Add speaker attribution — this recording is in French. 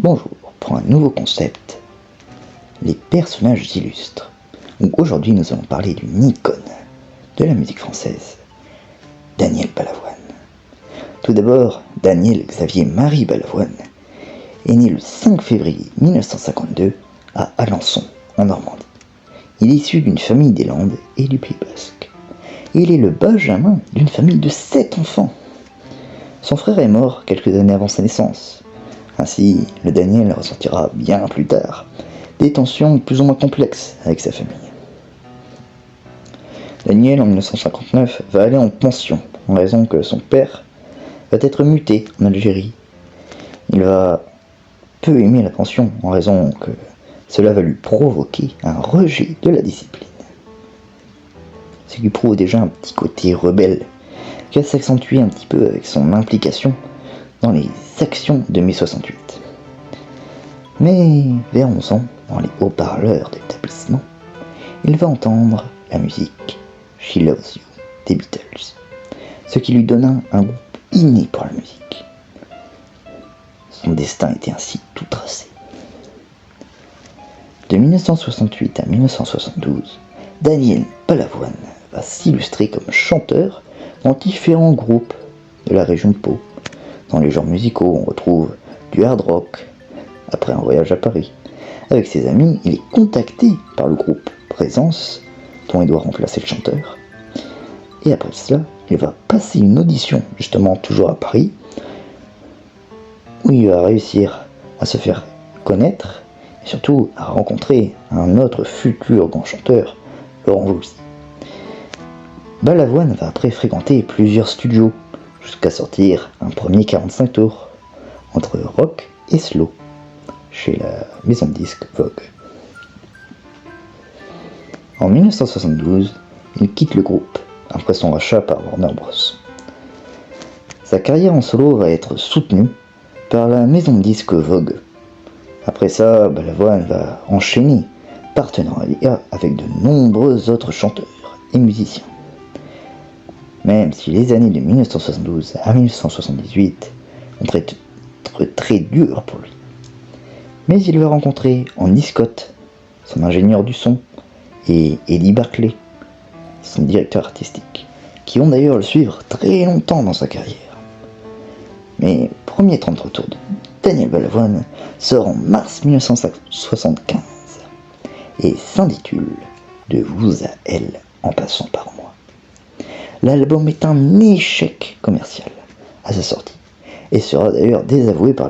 Speaker 1: Bonjour pour un nouveau concept, les personnages illustres. Donc aujourd'hui nous allons parler d'une icône de la musique française, Daniel Balavoine. Tout d'abord, Daniel Xavier Marie Balavoine est né le 5 février 1952 à Alençon, en Normandie. Il est issu d'une famille des Landes et du Pays Basque. Et il est le benjamin d'une famille de 7 enfants. Son frère est mort quelques années avant sa naissance. Ainsi, le Daniel ressentira bien plus tard des tensions plus ou moins complexes avec sa famille. Daniel, en 1959, va aller en pension en raison que son père va être muté en Algérie. Il va peu aimer la pension en raison que cela va lui provoquer un rejet de la discipline. Ce qui prouve déjà un petit côté rebelle qui va s'accentuer un petit peu avec son implication dans les actions de mai 68. Mais vers 11 ans, dans les haut-parleurs de l'établissement, il va entendre la musique She Loves You des Beatles, ce qui lui donna un goût inné pour la musique. Son destin était ainsi tout tracé. De 1968 à 1972, Daniel Balavoine va s'illustrer comme chanteur dans différents groupes de la région de Pau. Dans les genres musicaux, on retrouve du hard rock. Après un voyage à Paris, avec ses amis, il est contacté par le groupe Présence, dont il doit remplacer le chanteur. Et après cela, il va passer une audition, justement toujours à Paris, où il va réussir à se faire connaître, et surtout à rencontrer un autre futur grand chanteur, Laurent Voulzy. Balavoine va après fréquenter plusieurs studios, jusqu'à sortir un premier 45 tours, entre rock et slow, chez la maison de disques Vogue. En 1972, il quitte le groupe, après son rachat par Warner Bros. Sa carrière en solo va être soutenue par la maison de disques Vogue. Après ça, Balavoine va enchaîner partenariat avec de nombreux autres chanteurs et musiciens. Même si les années de 1972 à 1978 vont être très dures pour lui. Mais il va rencontrer Andy Scott, son ingénieur du son, et Eddie Barclay, son directeur artistique, qui vont d'ailleurs le suivre très longtemps dans sa carrière. Mais premier 33 tours de Daniel Balavoine sort en mars 1975 et s'intitule De vous à elle en passant par moi. L'album est un échec commercial à sa sortie et sera d'ailleurs désavoué par